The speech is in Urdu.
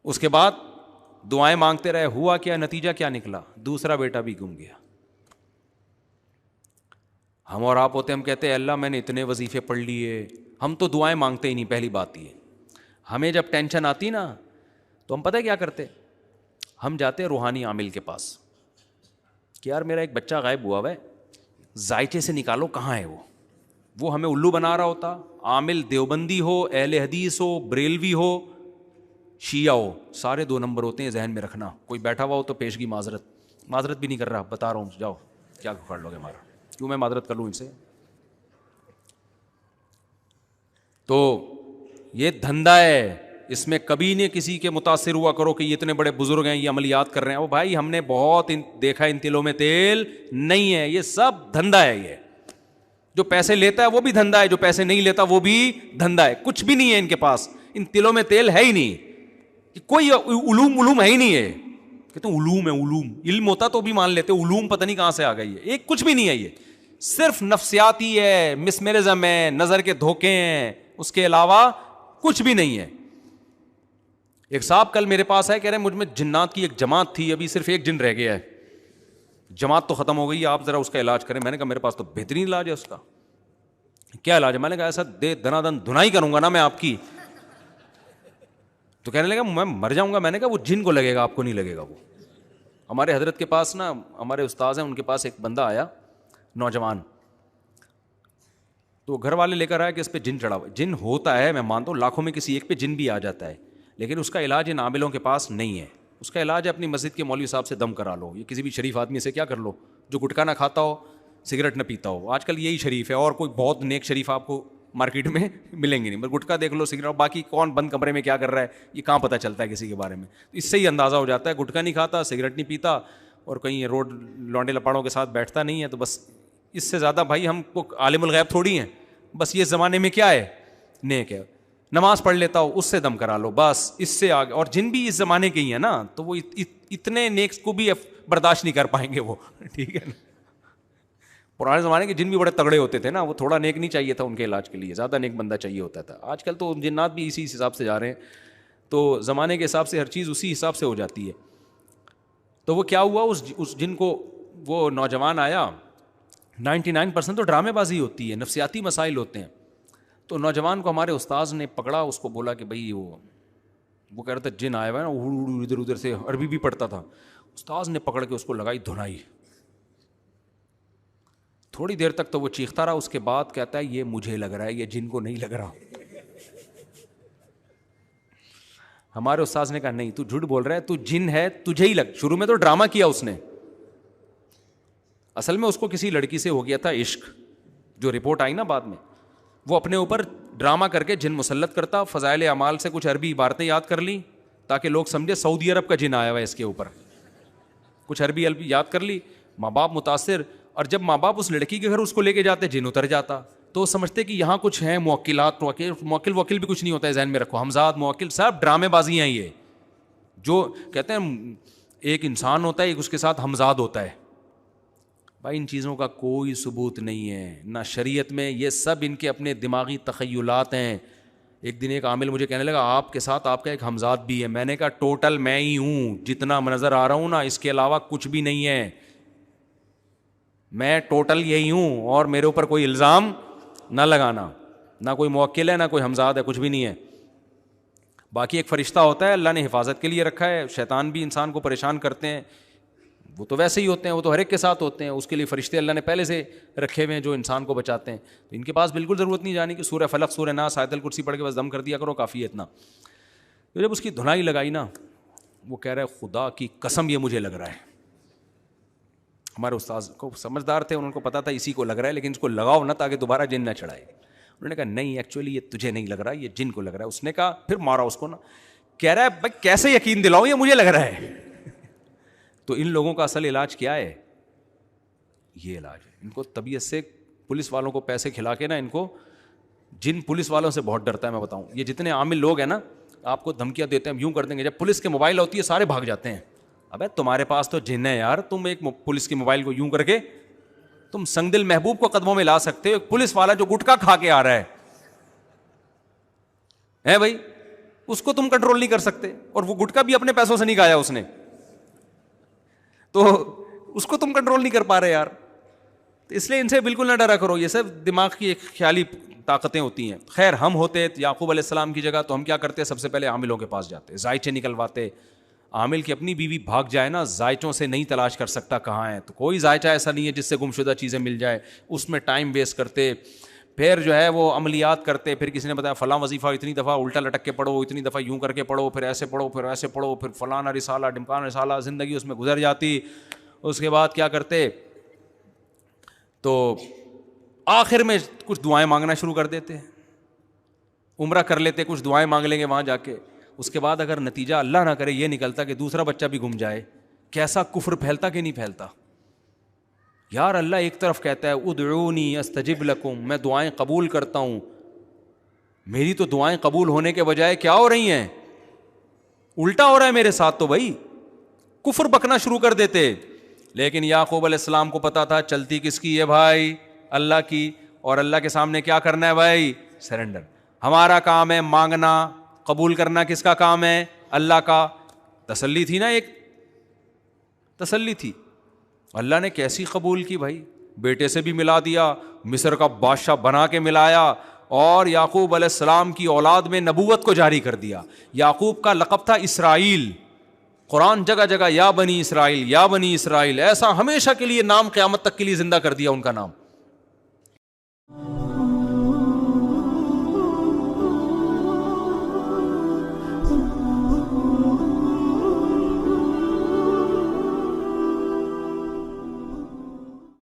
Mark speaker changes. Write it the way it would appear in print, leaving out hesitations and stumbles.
Speaker 1: اس کے بعد دعائیں مانگتے رہے, ہوا کیا, نتیجہ کیا نکلا, دوسرا بیٹا بھی گم گیا. ہم اور آپ ہوتے, ہم کہتے ہیں اللہ میں نے اتنے وظیفے پڑھ لیے, ہم تو دعائیں مانگتے ہی نہیں. پہلی بات یہ, ہمیں جب ٹینشن آتی نا تو ہم پتہ ہے کیا کرتے, ہم جاتے ہیں روحانی عامل کے پاس کہ یار میرا ایک بچہ غائب ہوا ہے, ذائچے سے نکالو کہاں ہے وہ ہمیں الو بنا رہا ہوتا. عامل دیوبندی ہو, اہل حدیث ہو, بریلوی ہو, شیعہ ہو, سارے 2 نمبر ہوتے ہیں, ذہن میں رکھنا. کوئی بیٹھا ہوا ہو تو پیشگی معذرت بھی نہیں کر رہا, بتا رہا ہوں, جاؤ کیا کر لو گے ہمارا, کیوں میں معذرت کر لوں ان سے. تو یہ دھندا ہے, اس میں کبھی نہیں کسی کے متاثر ہوا کرو کہ یہ اتنے بڑے بزرگ ہیں, یہ عملیات کر رہے ہیں. وہ بھائی ہم نے بہت دیکھا, ان تلوں میں تیل نہیں ہے, یہ سب دھندا ہے. یہ جو پیسے لیتا ہے وہ بھی دھندا ہے, جو پیسے نہیں لیتا وہ بھی دھندا ہے. کچھ بھی نہیں ہے ان کے پاس, ان تلوں میں تیل ہے ہی نہیں, کوئی علوم ہے ہی نہیں ہے. کہتے ہیں علوم ہے, علم ہوتا تو بھی مان لیتے, علوم پتہ نہیں کہاں سے آ گئی ہے. ایک کچھ بھی نہیں ہے, یہ صرف نفسیاتی ہے, مسمرزم ہے, نظر کے دھوکے ہیں, اس کے علاوہ کچھ بھی نہیں ہے. ایک صاحب کل میرے پاس ہے, کہہ رہے ہیں مجھ میں جنات کی ایک جماعت تھی, ابھی صرف ایک جن رہ گیا ہے, جماعت تو ختم ہو گئی, آپ ذرا اس کا علاج کریں. میں نے کہا میرے پاس تو بہترین علاج ہے اس کا. کیا علاج ہے؟ میں نے کہا ایسا دنا دھنائی کروں گا نا میں آپ کی. تو کہنے لگا میں مر جاؤں گا. میں نے کہا وہ جن کو لگے گا, آپ کو نہیں لگے گا. وہ ہمارے حضرت کے پاس نا, ہمارے استاذ ہیں, ان کے پاس ایک بندہ آیا نوجوان, تو گھر والے لے کر آیا کہ اس پہ جن چڑھا ہوا. جن ہوتا ہے, میں مانتا ہوں لاکھوں میں کسی ایک پہ جن بھی آ جاتا ہے, لیکن اس کا علاج ان عاملوں کے پاس نہیں ہے. اس کا علاج ہے اپنی مسجد کے مولوی صاحب سے دم کرا لو, یا کسی بھی شریف آدمی سے کیا کر لو جو گٹکا نہ کھاتا ہو, سگریٹ نہ پیتا ہو. آج کل یہی شریف ہے, اور کوئی بہت نیک شریف آپ کو مارکیٹ میں ملیں گے نہیں. بس گٹکا دیکھ لو, سگریٹ, اور باقی کون بند کمرے میں کیا کر رہا ہے یہ کہاں پتہ چلتا ہے کسی کے بارے میں. اس سے ہی اندازہ ہو جاتا ہے گٹکا نہیں کھاتا, سگریٹ نہیں پیتا, اور کہیں روڈ لونڈے لپاڑوں کے ساتھ بیٹھتا نہیں ہے. تو بس اس سے زیادہ بھائی ہم کو عالم الغیب تھوڑی ہیں. بس یہ زمانے میں کیا ہے, نیک ہے, نماز پڑھ لیتا ہو, اس سے دم کرا لو, بس اس سے آگے. اور جن بھی اس زمانے کے ہی ہیں نا, تو وہ اتنے نیک کو بھی برداشت نہیں کر پائیں گے وہ, ٹھیک ہے نا. پرانے زمانے کے جن بھی بڑے تگڑے ہوتے تھے نا, وہ تھوڑا نیک نہیں چاہیے تھا ان کے علاج کے لیے, زیادہ نیک بندہ چاہیے ہوتا تھا. آج کل تو جنات بھی اسی حساب سے جا رہے ہیں, تو زمانے کے حساب سے ہر چیز اسی حساب سے ہو جاتی ہے. تو وہ کیا ہوا, اس جن کو وہ نوجوان آیا, 99% تو ڈرامے بازی ہوتی ہے, نفسیاتی مسائل ہوتے ہیں. تو نوجوان کو ہمارے استاذ نے پکڑا, اس کو بولا کہ بھائی وہ کہہ رہا تھا جن آیا ہوا ہے نا, ادھر ادھر سے عربی بھی پڑھتا تھا. استاذ نے پکڑ کے اس کو لگائی دھنائی. تھوڑی دیر تک تو وہ چیختا رہا, اس کے بعد کہتا ہے یہ مجھے لگ رہا ہے, یہ جن کو نہیں لگ رہا. ہمارے استاذ نے کہا نہیں تو جھوٹ بول رہا ہے, تو جن ہے تجھے ہی لگ. شروع میں تو ڈرامہ کیا اس نے, اصل میں اس کو کسی لڑکی سے ہو گیا تھا عشق, جو رپورٹ آئی نا بعد میں. وہ اپنے اوپر ڈرامہ کر کے جن مسلط کرتا, فضائل اعمال سے کچھ عربی عبارتیں یاد کر لی تاکہ لوگ سمجھے سعودی عرب کا جن آیا ہوا ہے اس کے اوپر, کچھ عربی یاد کر لی. ماں باپ متاثر, اور جب ماں باپ اس لڑکی کے گھر اس کو لے کے جاتے, جن اتر جاتا. تو سمجھتے کہ یہاں کچھ ہیں موکلات, موکل بھی کچھ نہیں ہوتا ہے, ذہن میں رکھو. حمزاد, موکل, سب ڈرامے بازی ہیں یہ. جو کہتے ہیں ایک انسان ہوتا ہے, ایک اس کے ساتھ حمزاد ہوتا ہے. بھائی ان چیزوں کا کوئی ثبوت نہیں ہے, نہ شریعت میں. یہ سب ان کے اپنے دماغی تخیلات ہیں. ایک دن ایک عامل مجھے کہنے لگا آپ کے ساتھ آپ کا ایک حمزاد بھی ہے. میں نے کہا ٹوٹل میں ہی ہوں, جتنا نظر آ رہا ہوں نا, اس کے علاوہ کچھ بھی نہیں ہے. میں ٹوٹل یہی ہوں, اور میرے اوپر کوئی الزام نہ لگانا. نہ کوئی موکل ہے, نہ کوئی حمزاد ہے, کچھ بھی نہیں ہے. باقی ایک فرشتہ ہوتا ہے, اللہ نے حفاظت کے لیے رکھا ہے. شیطان بھی انسان کو پریشان کرتے ہیں, وہ تو ویسے ہی ہوتے ہیں, وہ تو ہر ایک کے ساتھ ہوتے ہیں. اس کے لیے فرشتے اللہ نے پہلے سے رکھے ہوئے ہیں جو انسان کو بچاتے ہیں. تو ان کے پاس بالکل ضرورت نہیں جانے کی. سورہ فلق, سورہ ناس, آیت الکرسی پڑھ کے بس دم کر دیا کرو, کافی ہے اتنا. تو جب اس کی دھنائی لگائی نا, وہ کہہ رہا ہے خدا کی قسم یہ مجھے لگ رہا ہے. ہمارے استاذ کو سمجھدار تھے, ان کو پتا تھا اسی کو لگ رہا ہے, لیکن اس کو لگاؤ نہ تاکہ دوبارہ جن نہ چڑھائے. انہوں نے کہا نہیں ایکچولی یہ تجھے نہیں لگ رہا, یہ جن کو لگ رہا ہے. اس نے کہا, پھر مارا اس کو نا, کہہ رہا ہے بھائی کیسے یقین دلاؤں, یہ مجھے لگ رہا ہے. تو ان لوگوں کا اصل علاج کیا ہے, یہ علاج ہے. ان کو طبیعت سے پولیس والوں کو پیسے کھلا کے نا, ان کو جن پولیس والوں سے بہت ڈرتا ہے. میں بتاؤں, یہ جتنے عامل لوگ ہیں نا, آپ کو دھمکیاں دیتے ہیں, یوں کر دیں گے, جب پولیس کے موبائل ہوتی ہے سارے بھاگ جاتے ہیں. ابے تمہارے پاس تو جن ہے یار, تم ایک پولیس کی موبائل کو یوں کر کے تم سنگ دل محبوب کو قدموں میں لا سکتے ہو. ایک پولیس والا جو گٹکا کھا کے آ رہا ہے بھائی, اس کو تم کنٹرول نہیں کر سکتے, اور وہ گٹکا بھی اپنے پیسوں سے نہیں کھایا اس نے, تو اس کو تم کنٹرول نہیں کر پا رہے یار. تو اس لیے ان سے بالکل نہ ڈرا کرو, یہ سب دماغ کی ایک خیالی طاقتیں ہوتی ہیں. خیر ہم ہوتے یعقوب علیہ السلام کی جگہ تو ہم کیا کرتے, سب سے پہلے عاملوں کے پاس جاتے, زائچے نکلواتے. عامل کی اپنی بیوی بھاگ جائے نا, زائچوں سے نہیں تلاش کر سکتا کہاں ہے, تو کوئی زائچہ ایسا نہیں ہے جس سے گمشدہ چیزیں مل جائے, اس میں ٹائم ویسٹ کرتے. پھر جو ہے وہ عملیات کرتے, پھر کسی نے بتایا فلاں وظیفہ اتنی دفعہ الٹا لٹک کے پڑھو, اتنی دفعہ یوں کر کے پڑھو, پھر ایسے پڑھو, پھر ایسے پڑھو, پھر فلانا رسالہ ڈمکان رسالہ, زندگی اس میں گزر جاتی. اس کے بعد کیا کرتے, تو آخر میں کچھ دعائیں مانگنا شروع کر دیتے, عمرہ کر لیتے, کچھ دعائیں مانگ لیں گے وہاں جا کے. اس کے بعد اگر نتیجہ اللہ نہ کرے یہ نکلتا کہ دوسرا بچہ بھی گم جائے, کیسا کفر پھیلتا کہ نہیں پھیلتا یار. اللہ ایک طرف کہتا ہے ادعونی استجب لکم, میں دعائیں قبول کرتا ہوں, میری تو دعائیں قبول ہونے کے بجائے کیا ہو رہی ہیں, الٹا ہو رہا ہے میرے ساتھ. تو بھائی کفر بکنا شروع کر دیتے. لیکن یعقوب علیہ السلام کو پتا تھا چلتی کس کی ہے بھائی, اللہ کی, اور اللہ کے سامنے کیا کرنا ہے بھائی, سرنڈر. ہمارا کام ہے مانگنا, قبول کرنا کس کا کام ہے, اللہ کا. تسلی تھی نا, ایک تسلی تھی. اللہ نے کیسی قبول کی بھائی, بیٹے سے بھی ملا دیا, مصر کا بادشاہ بنا کے ملایا, اور یعقوب علیہ السلام کی اولاد میں نبوت کو جاری کر دیا. یعقوب کا لقب تھا اسرائیل. قرآن جگہ جگہ یا بنی اسرائیل, یا بنی اسرائیل, ایسا ہمیشہ کے لیے نام قیامت تک کے لیے زندہ کر دیا ان کا نام.